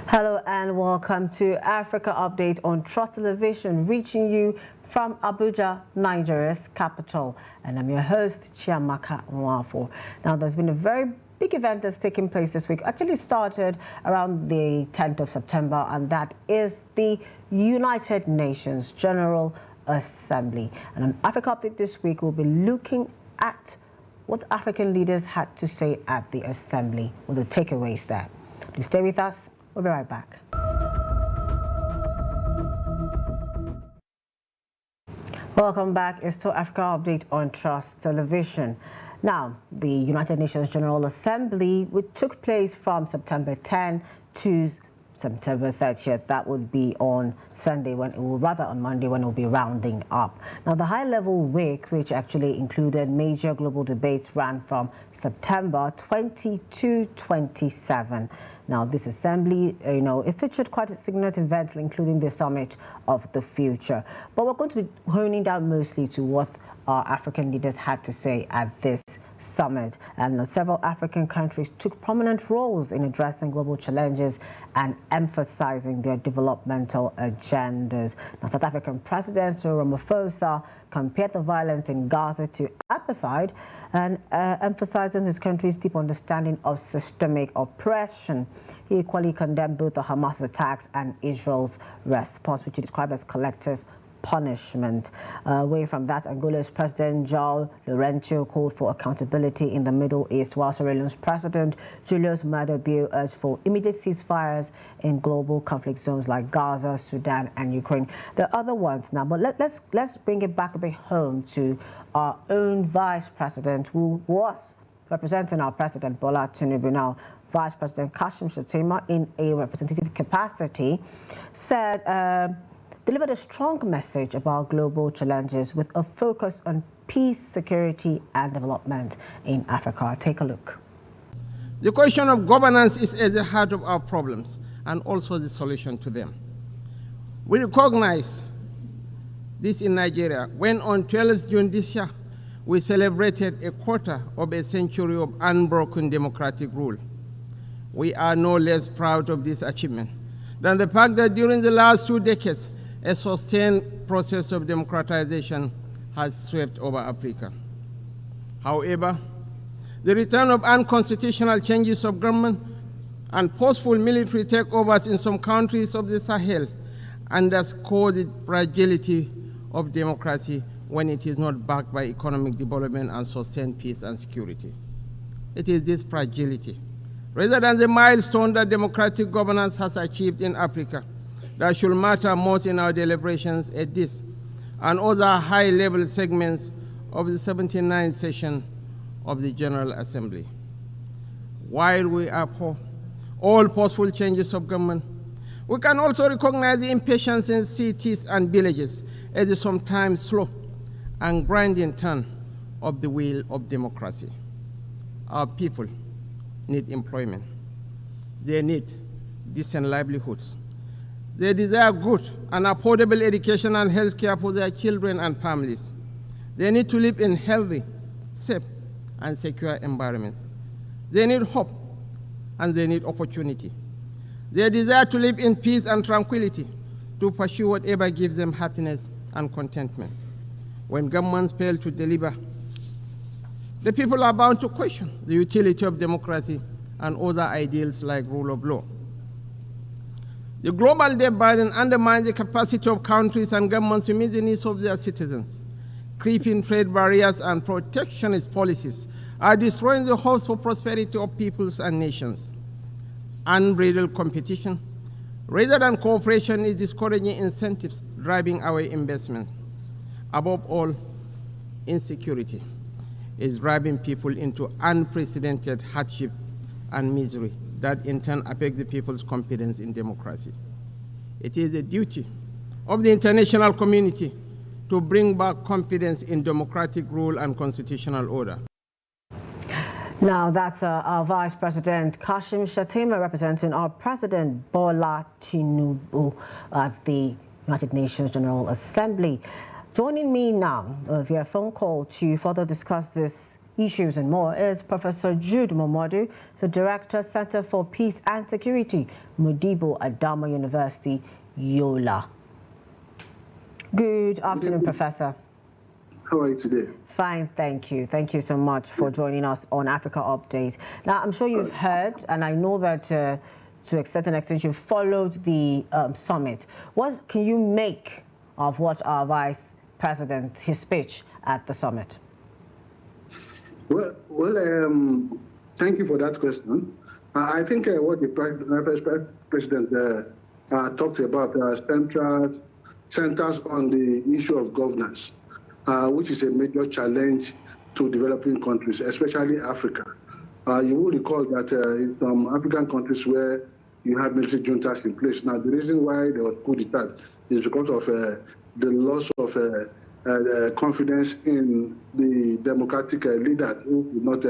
Hello and welcome to Africa Update on Trust Television, reaching you from Abuja, Nigeria's capital. And I'm your host, Chiamaka Nwanfor. Now, there's been a very big event that's taking place this week. Actually started around the 10th of September, and that is the United Nations General Assembly. And on Africa Update this week, we'll be looking at what African leaders had to say at the assembly, or the takeaways there. Do stay with us. We'll be right back. Welcome back. It's still Africa Update on Trust Television. Now, the United Nations General Assembly, which took place from September 10 to September 30th, that would be on Sunday, on Monday, when it will be rounding up. Now, the high-level week, which actually included major global debates, ran from September 20 to 27. Now, this assembly, it featured quite a significant event, including the Summit of the Future. But we're going to be honing down mostly to what our African leaders had to say at this summit. And several African countries took prominent roles in addressing global challenges and emphasizing their developmental agendas. Now, South African President Cyril Ramaphosa compared the violence in Gaza to apartheid and emphasizing his country's deep understanding of systemic oppression. He equally condemned both the Hamas attacks and Israel's response, which he described as collective punishment. Away from that, Angola's President João Lourenço called for accountability in the Middle East, while Sierra Leone's President Julius Maada Bio urged for immediate ceasefires in global conflict zones like Gaza, Sudan, and Ukraine. There are other ones now, but let's bring it back a bit home to our own Vice President, who was representing our President Bola Tinubu. Now, Vice President Kashim Shettima, in a representative capacity, said delivered a strong message about global challenges with a focus on peace, security, and development in Africa. Take a look. The question of governance is at the heart of our problems and also the solution to them. We recognize this in Nigeria when on 12th June this year, we celebrated a quarter of a century of unbroken democratic rule. We are no less proud of this achievement than the fact that during the last 2 decades, a sustained process of democratization has swept over Africa. However, the return of unconstitutional changes of government and forceful military takeovers in some countries of the Sahel underscore the fragility of democracy when it is not backed by economic development and sustained peace and security. It is this fragility, rather than the milestone that democratic governance has achieved in Africa, that should matter most in our deliberations at this and other high-level segments of the 79th session of the General Assembly. While we are for all possible changes of government, we can also recognize the impatience in cities and villages as the sometimes slow and grinding turn of the wheel of democracy. Our people need employment. They need decent livelihoods. They desire good and affordable education and health care for their children and families. They need to live in healthy, safe, and secure environments. They need hope, and they need opportunity. They desire to live in peace and tranquility, to pursue whatever gives them happiness and contentment. When governments fail to deliver, the people are bound to question the utility of democracy and other ideals like rule of law. The global debt burden undermines the capacity of countries and governments to meet the needs of their citizens. Creeping trade barriers and protectionist policies are destroying the hopes for prosperity of peoples and nations. Unbridled competition, rather than cooperation, is discouraging incentives, driving away investments. Above all, insecurity is driving people into unprecedented hardship and misery that in turn affect the people's confidence in democracy. It is the duty of the international community to bring back confidence in democratic rule and constitutional order. Now, that's our Vice President Kashim Shettima representing our President Bola Tinubu at the United Nations General Assembly. Joining me now via phone call to further discuss this issues and more is Professor Jude Momodu, the Director, Center for Peace and Security, Modibbo, Adama University, Yola. Good afternoon, Professor. How are you today? Fine, thank you. Thank you so much for joining us on Africa Update. Now, I'm sure you've heard, and I know that to a certain extent you've followed the summit. What can you make of what our Vice President, his speech at the summit? Well, thank you for that question. I think what the President talked about centers on the issue of governance, which is a major challenge to developing countries, especially Africa. You will recall that in some African countries where you have military juntas in place. Now, the reason why there was coup d'etat is because of the loss of confidence in the democratic leaders who could not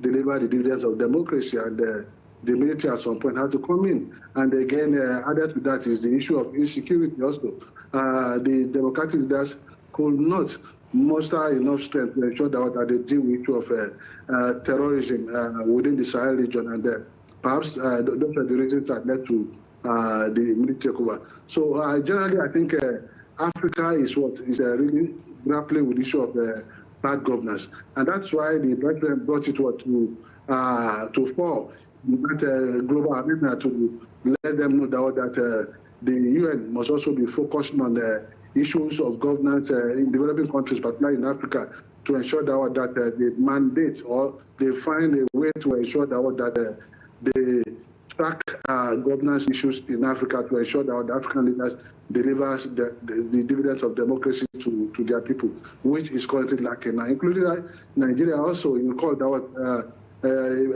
deliver the dividends of democracy, and the military at some point had to come in. And again, added to that is the issue of insecurity also. The democratic leaders could not muster enough strength to ensure that they deal with the issue of terrorism within the Sahel region, and perhaps those are the reasons that led to the military takeover. So generally, I think Africa is really grappling with the issue of bad governance, and that's why the president brought it to fore that global arena to let them know that the UN must also be focusing on the issues of governance in developing countries, particularly in Africa, to ensure that they mandate or they find a way to ensure that they track governance issues in Africa to ensure that the African leaders deliver the dividends of democracy to their people, which is currently lacking now, including Nigeria also. You recall that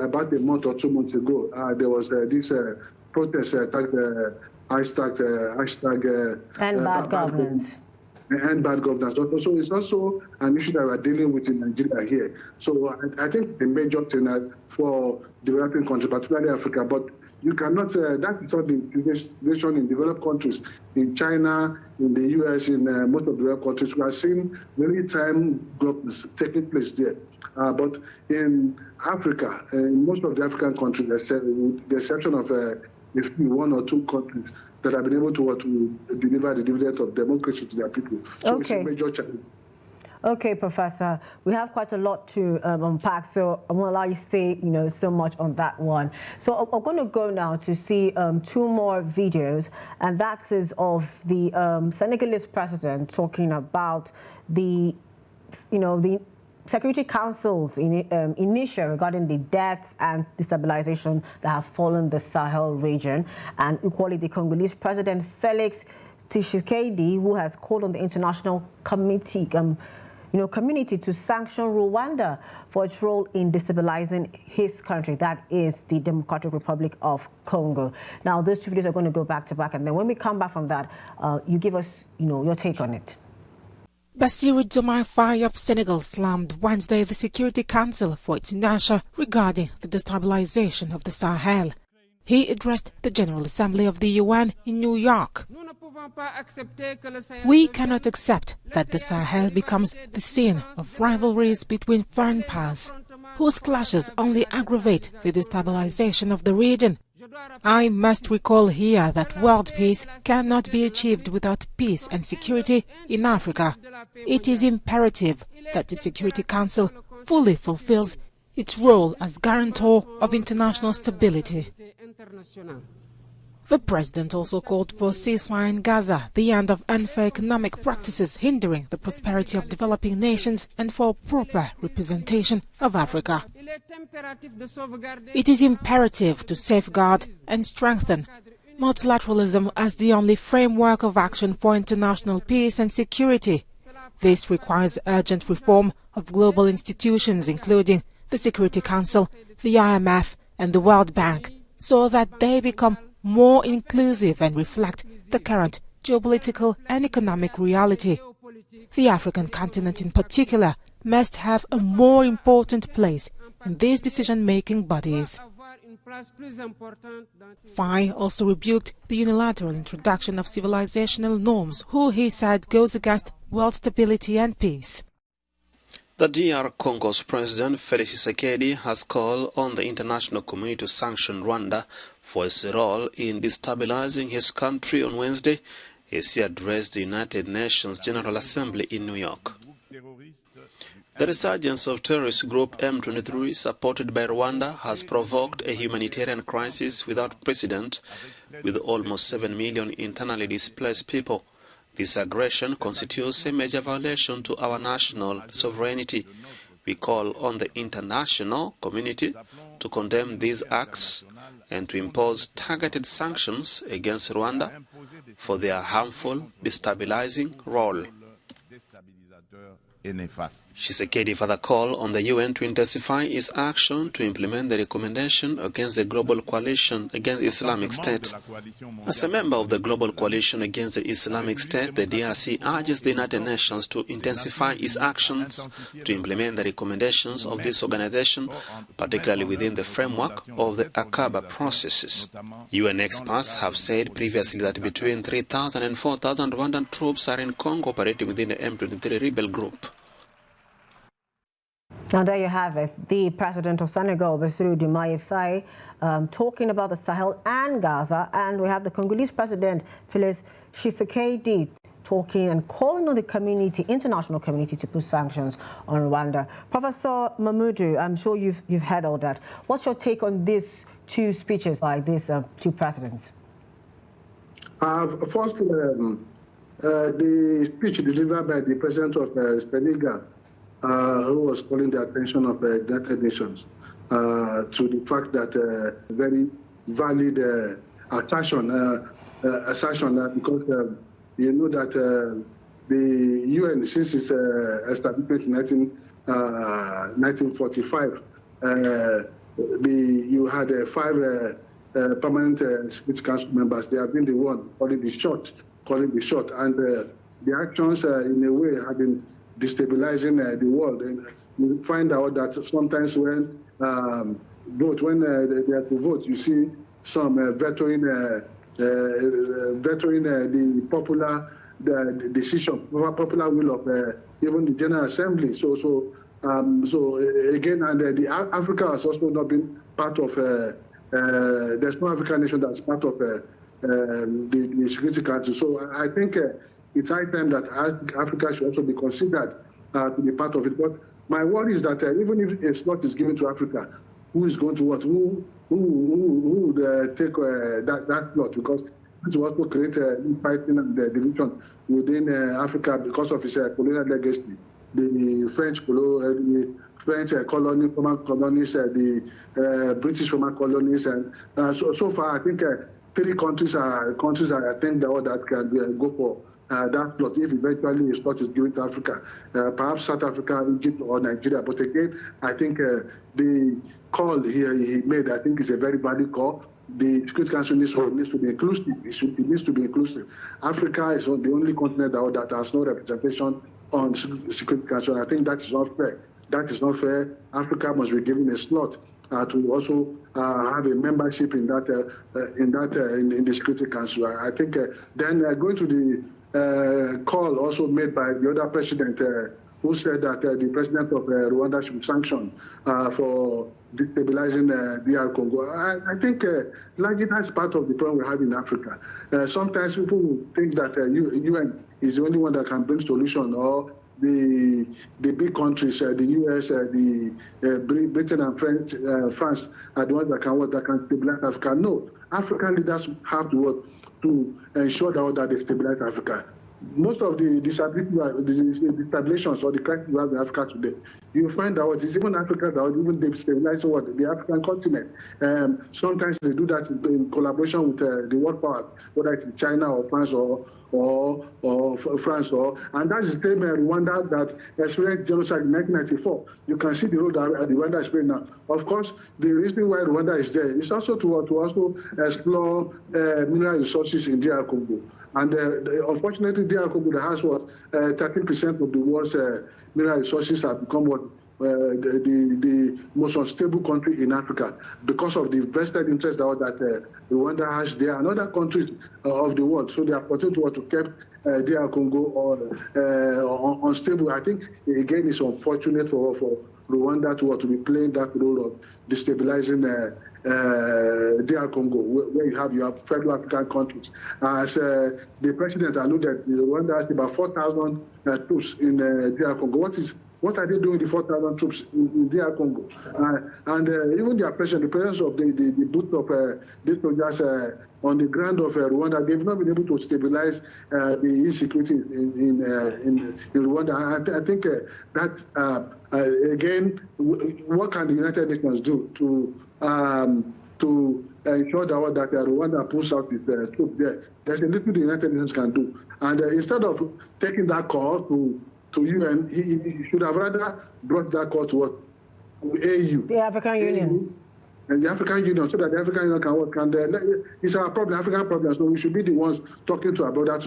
about a month or 2 months ago, there was this protest hashtag and bad governance. And bad governance. So it's also an issue that we're dealing with in Nigeria here. So I think the major thing for developing countries, particularly Africa, but you cannot, that is not the situation in developed countries. In China, in the US, in most of the developed countries, we are seeing real-time governance taking place there. But in Africa, in most of the African countries, with the exception of one or two countries that have been able to deliver the dividend of democracy to their people. So okay. It's a major challenge. Okay, Professor, we have quite a lot to unpack, so I won't allow you to say, so much on that one. So I'm going to go now to see two more videos, and that is of the Senegalese president talking about the, the Security Council's initiative regarding the deaths and destabilization that have fallen the Sahel region, and equally the Congolese President Felix Tshisekedi, who has called on the international community to sanction Rwanda for its role in destabilizing his country, that is the Democratic Republic of Congo. Now, those two videos are going to go back to back, and then when we come back from that, you give us, your take on it. Bassirou Diomaye Faye of Senegal slammed Wednesday the Security Council for its inertia regarding the destabilization of the Sahel. He addressed the General Assembly of the UN in New York. We cannot accept that the Sahel becomes the scene of rivalries between foreign powers, whose clashes only aggravate the destabilization of the region. I must recall here that world peace cannot be achieved without peace and security in Africa. It is imperative that the Security Council fully fulfills its role as guarantor of international stability. The president also called for ceasefire in Gaza, the end of unfair economic practices hindering the prosperity of developing nations, and for proper representation of Africa. It is imperative to safeguard and strengthen multilateralism as the only framework of action for international peace and security. This requires urgent reform of global institutions, including the Security Council, the IMF, and the World Bank, so that they become more inclusive and reflect the current geopolitical and economic reality. The African continent in particular must have a more important place in these decision-making bodies. Faye also rebuked the unilateral introduction of civilizational norms, who he said goes against world stability and peace. The DR Congo's President Felix Tshisekedi has called on the international community to sanction Rwanda for its role in destabilizing his country on Wednesday as he addressed the United Nations General Assembly in New York. The resurgence of terrorist group M23, supported by Rwanda, has provoked a humanitarian crisis without precedent, with almost 7 million internally displaced people. This aggression constitutes a major violation to our national sovereignty. We call on the international community to condemn these acts and to impose targeted sanctions against Rwanda for their harmful, destabilizing role. Tshisekedi further called on the UN to intensify its action to implement the recommendation against the Global Coalition Against Islamic State. As a member of the Global Coalition Against the Islamic State, the DRC urges the United Nations to intensify its actions to implement the recommendations of this organization, particularly within the framework of the Akaba processes. UN experts have said previously that between 3,000 and 4,000 Rwandan troops are in Congo operating within the M23 rebel group. Now there you have it, the president of Senegal, Bassirou Diomaye Faye, talking about the Sahel and Gaza, and we have the Congolese president, Felix Tshisekedi, talking and calling on the community, international community, to put sanctions on Rwanda. Professor Momodu, I'm sure you've heard all that. What's your take on these two speeches by these two presidents? First, the speech delivered by the president of Senegal, who was calling the attention of the United Nations to the fact that very valid assertion because you know that the UN, since its establishment in 1945, you had 5 permanent Security Council members. They have been the one calling the shot, and the actions in a way have been destabilizing the world. And you find out that sometimes when they have to vote, you see some vetoing the popular decision, popular will of even the General Assembly. So again, and Africa has also not been part of. There's no African nation that's part of the Security Council. So I think it's high time that Africa should also be considered to be part of it. But my worry is that even if a slot is given to Africa, who is going to what? Who would take that slot? Because it will also create fighting and division within Africa because of its colonial legacy. The French colonies, former colonies, the British former colonies, and so far I think 3 countries are I think that can go for that slot if eventually a slot is given to Africa, perhaps South Africa, Egypt, or Nigeria. But again, I think the call here he made, I think, is a very valid call. The Security Council needs to be inclusive. It needs to be inclusive. Africa is the only continent that has no representation on Security Council. I think that is not fair. That is not fair. Africa must be given a slot to also have a membership in the Security Council. I think then going to the call also made by the other president, who said that the president of Rwanda should be sanctioned for destabilizing DR Congo. I think largely that's part of the problem we have in Africa. Sometimes people think that UN is the only one that can bring solution, or the big countries, the US, the Britain and France are the ones that can stabilize Africa. No, African leaders have to work to ensure that they stabilize Africa. Most of the destabilizations or the crisis we have in Africa today, you find out it's even Africa that even destabilize the African continent. Sometimes they do that in collaboration with the world power, whether it's China or France or France, and that's the same Rwanda that experienced genocide in 1994. You can see the road that Rwanda is playing now. Of course, the reason why Rwanda is there is also to also explore mineral resources in DR Congo. And unfortunately, DR Congo has 13% of the world's mineral resources have become the most unstable country in Africa because of the vested interest that Rwanda has there and other countries of the world. So they are potential to keep DR Congo unstable. I think, again, it's unfortunate for Rwanda to be playing that role of destabilizing DR Congo, where you have fellow African countries. As the president alluded, Rwanda has about 4,000 troops in DR Congo. What are they doing with the 4,000 troops in DR Congo? And even their president, the presence of the boots of these soldiers on the ground of Rwanda, they've not been able to stabilize the insecurity in Rwanda. I think that, again, what can the United Nations do to ensure that Rwanda pulls out its troops there? There's a little the United Nations can do. And instead of taking that call to UN, he should have rather brought that call to what? AU. The African Union. And the African Union, so that the African Union can work. And it's our problem, African problem. So we should be the ones talking to our brother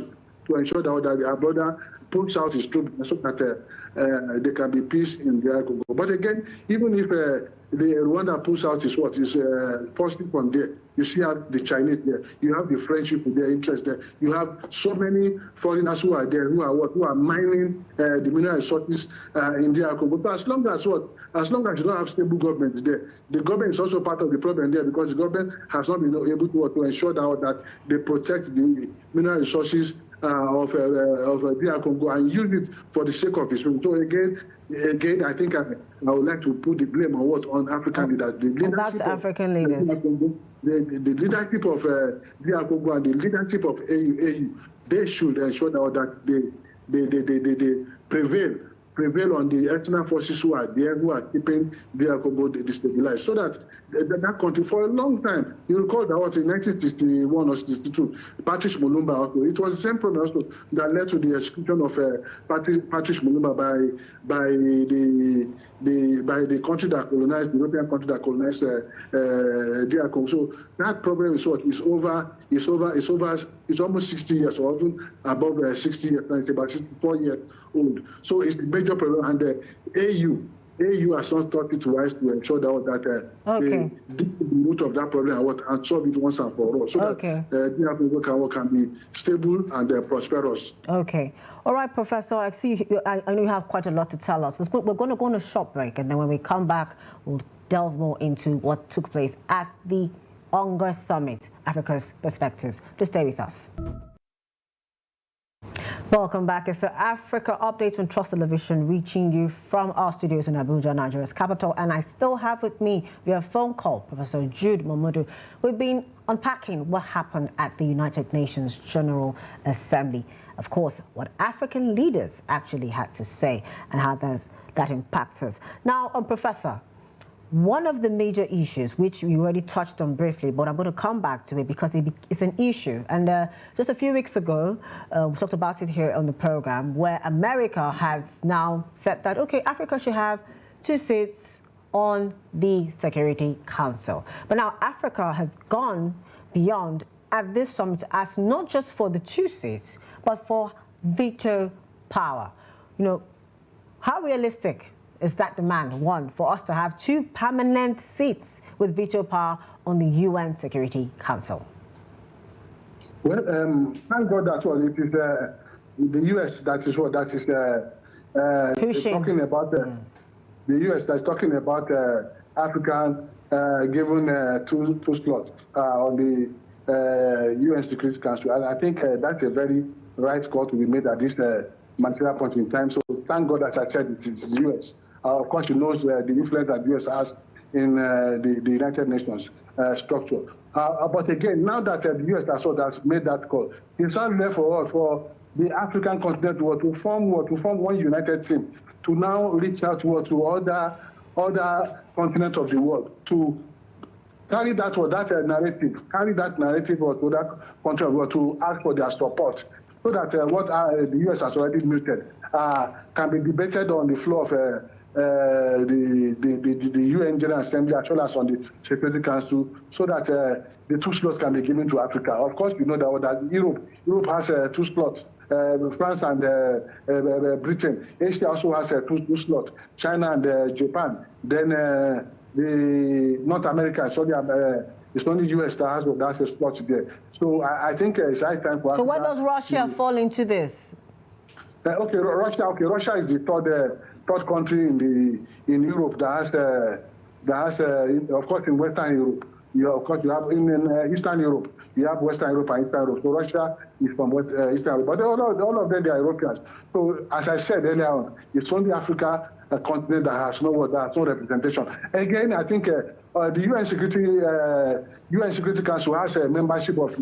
to ensure that our brother pulls out his troops so that there can be peace in the Congo. But again, even if the Rwanda pulls out his forces from there, you see how the Chinese there, you have the French people, their interest there. You have so many foreigners who are there, who are mining the mineral resources in the Congo. But as long as you don't have stable government there, the government is also part of the problem there because the government has not been able to ensure that they protect the mineral resources of DR Congo and use it for the sake of its people. So again, I think I would like to put the blame on African leaders. The leadership That's African leaders. The leadership of DR Congo and the leadership of AU, they should ensure that they prevail on the external forces who are there, who are keeping DR Congo destabilized, so that that country for a long time, you recall that was in 1961 or 62, Patrice Lumumba also, it was the same problem also that led to the execution of Patrice Lumumba by the country that colonized, the European country that colonized DR Congo. So that problem is what is over. It's almost 60 years, or even above 60 years. It's about 64 years old. So it's a major problem, and the AU has not thought it wise to ensure that okay. the root of that problem and solve it once and for all, so okay. that DR Congo can be stable and prosperous. Okay. All right, Professor, I see. I know you have quite a lot to tell us. We're going to go on a short break, and then when we come back, we'll delve more into what took place at the UNGA Summit, Africa's Perspectives. Please stay with us. Welcome back. It's the Africa Update on Trust Television, reaching you from our studios in Abuja, Nigeria's capital. And I still have with me via phone call Professor Jude Momodu. We've been unpacking what happened at the United Nations General Assembly. Of course, what African leaders actually had to say and how that impacts us. Now, Professor, one of the major issues, which we already touched on briefly, but I'm going to come back to it because it's an issue. And just a few weeks ago, we talked about it here on the program, where America has now said that, okay, Africa should have 2 seats on the Security Council. But now Africa has gone beyond at this summit to ask not just for the 2 seats, but for veto power. You know, how realistic is that demand, one, for us to have 2 permanent seats with veto power on the UN Security Council? Well, thank God that it is the US that is talking about the US that's talking about Africa given 2 slots on the UN Security Council. And I think that's a very right call to be made at this material point in time. So thank God, as I said, it is the US. Of course, you know the influence that the US has in the United Nations structure. But again, now that the US has made that call, it's not left for the African continent to form one united team to now reach out to other continents of the world to carry that narrative to that country of the world to ask for their support, so that what the US has already muted can be debated on the floor of the UN General Assembly as well as on the Security Council, so that the 2 slots can be given to Africa. Of course, you know that Europe has 2 slots France and Britain. Asia also has two slots, China and Japan. Then the North America, sorry, it's only US that has a slot there. So I think it's high time for Africa. So where does Russia fall into this? Okay, Russia is the third country in Europe that has of course in Western Europe. Of course you have in Eastern Europe. You have Western Europe and Eastern Europe. So Russia is from Eastern Europe, but all of them they are Europeans. So as I said earlier on, it's only Africa, a continent that has no representation. Again, I think the UN Security Council has a membership of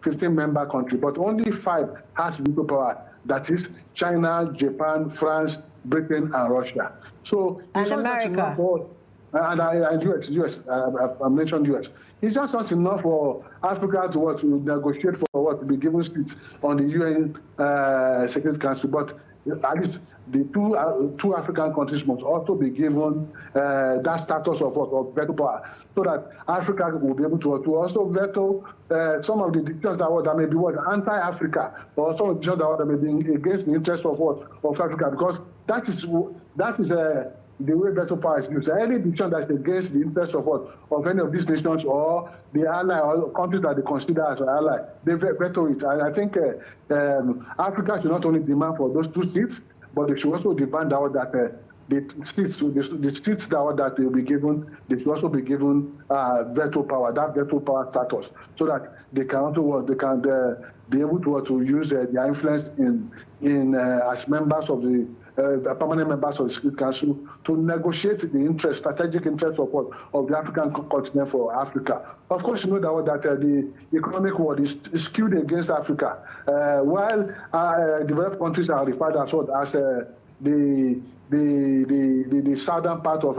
15 member countries, but only 5 has veto power. That is China, Japan, France, Britain, and Russia. So and America. And US, I mentioned US. It's just not enough for Africa to negotiate for to be given seats on the UN Security Council, but at least the two African countries must also be given that status of veto power, so that Africa will be able to also veto some of the decisions that may be anti-Africa, or some of the decisions that may be against the interests of Africa, because that is the way veto power is used. Any decision that's against the interests of any of these nations or the ally or countries that they consider as an ally, they veto it. And I think Africa should not only demand for those 2 seats, but they should also demand that the seats that they will be given, they should also be given veto power, that veto power status, so that they can also be able to use their influence in as members of the permanent members of the Security Council to negotiate the strategic interests of the African continent for Africa. Of course, you know that the economic world is skewed against Africa, while developed countries are referred as the southern part of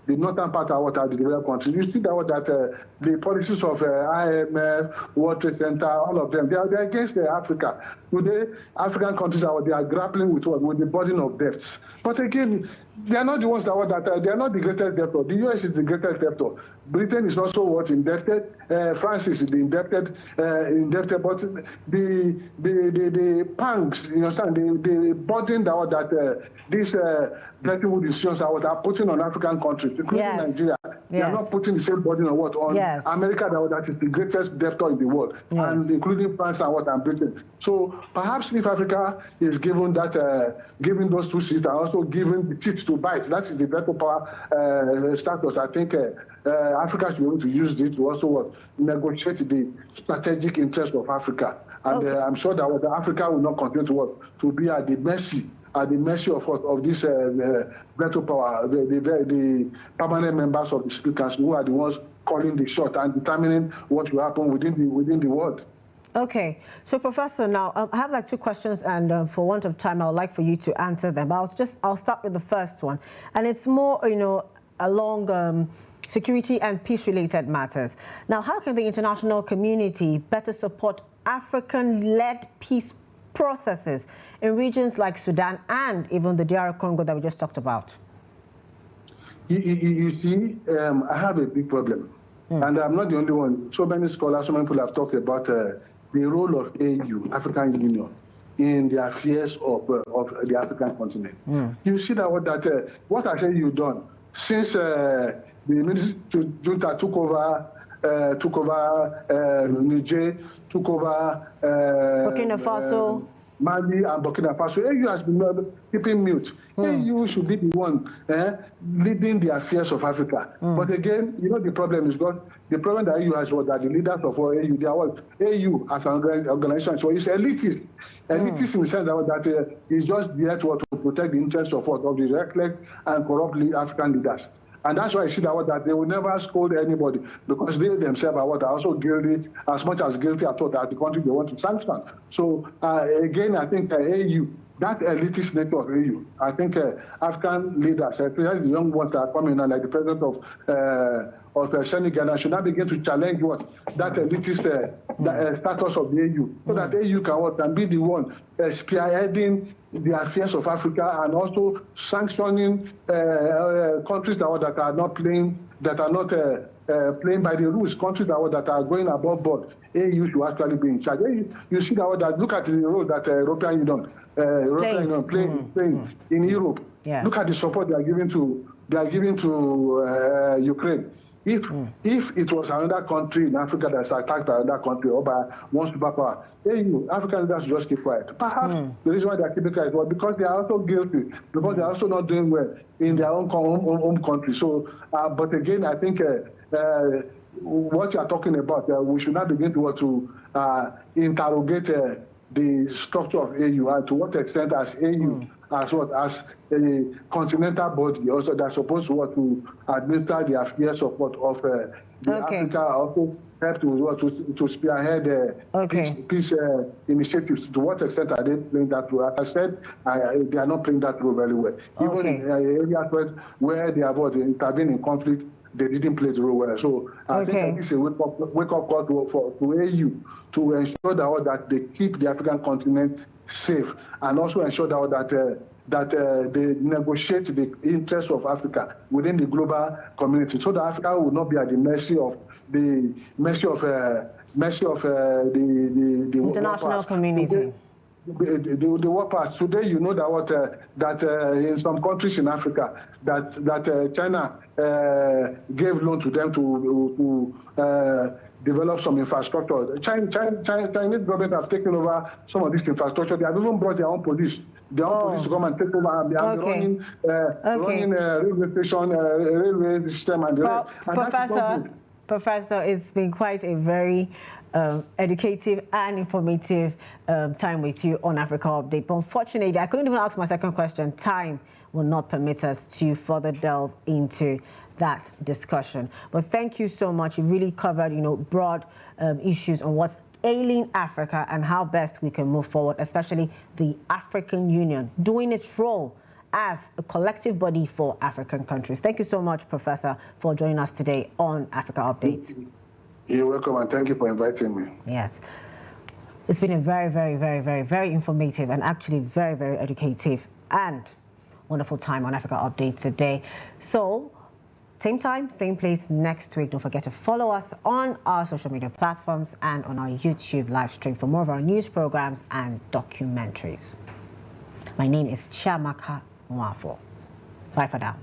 the northern part are the developed countries. You see that the policies of IMF, World Trade Center, all of them, they are against Africa. Today, African countries they are grappling with the burden of debts. But again, they are not the ones they are not the greatest debtor. The US is the greatest debtor. Britain is also indebted. France is indebted. But the pangs, you understand, the burden that these Bretton Woods decisions are putting on African countries, including Nigeria. They are not putting the same burden on America that is the greatest debtor in the world, and including France and Britain. So perhaps if Africa is given given those 2 seats and also given the teeth to bite, that is the veto power status, I think Africa should be able to use this to also negotiate the strategic interest of Africa. And I'm sure that Africa will not continue to be at the mercy of this veto power, the permanent members of the Security Council, who are the ones calling the shot and determining what will happen within the world. Okay, so Professor, now I have 2 questions, and for want of time, I would like for you to answer them. I'll start with the first one, and it's more, along security and peace-related matters. Now, how can the international community better support African-led peace processes in regions like Sudan and even the DR Congo that we just talked about? You see, I have a big problem, and I'm not the only one. So many scholars, so many people have talked about the role of AU, African Union, in the affairs of the African continent. You see that what has AU done since the military junta took over Niger, took over Burkina Faso, Mali and Burkina Faso. AU has been keeping mute. AU should be the one leading the affairs of Africa. But again, the problem is the problem that AU has that the leaders of AU, they are AU as an organization, so it's elitist. Elitist in the sense that it's just there to protect the interests of the reckless and corrupt African leaders. And that's why I see that they will never scold anybody, because they themselves are also guilty, as much as guilty as the country they want to sanction. So again, I think AU, that elitist nature of AU, I think African leaders, especially the young ones that are coming now, like the president of Senegal, should not begin to challenge that elitist status of the AU, so that AU can be the one spearheading the affairs of Africa and also sanctioning countries that are not playing, that are not playing by the rules. Countries that are going above board, AU should actually be in charge. You see that look at the role that European Union playing in Europe. Yeah. Look at the support they are giving to Ukraine. If it was another country in Africa that's attacked by another country or by one superpower, African leaders should just keep quiet. Perhaps the reason why they are keeping quiet was because they are also guilty, because they are also not doing well in their own country. So, but again, I think what you are talking about, we should not begin to interrogate the structure of AU and to what extent as AU as a continental body also that's supposed to administer the affairs of Africa, also help to spearhead peace initiatives. To what extent are they playing that role? As I said, they are not playing that role very well. Even in areas where they have intervened in conflict, they didn't play the role well. So I think this is a wake-up call to AU to ensure that they keep the African continent safe and also ensure that they negotiate the interests of Africa within the global community, so that Africa will not be at the mercy of the international community. The war pass today, you know that in some countries in Africa that China gave loan to them to develop some infrastructure. Chinese government have taken over some of this infrastructure. They have even brought their own police. Their own police to come and take over and be running railway station, railway system and the rest. And Professor, it's been quite a very educative and informative time with you on Africa Update. But unfortunately, I couldn't even ask my second question. Time will not permit us to further delve into that discussion. But thank you so much. You really covered, broad issues on what's ailing Africa and how best we can move forward, especially the African Union doing its role as a collective body for African countries. Thank you so much, Professor, for joining us today on Africa Update. You're welcome, and thank you for inviting me. Yes. It's been a very, very, very, very, very informative and actually very, very educative and wonderful time on Africa Update today. So, same time, same place next week. Don't forget to follow us on our social media platforms and on our YouTube live stream for more of our news programs and documentaries. My name is Chiamaka Nwanfor. Bye for now.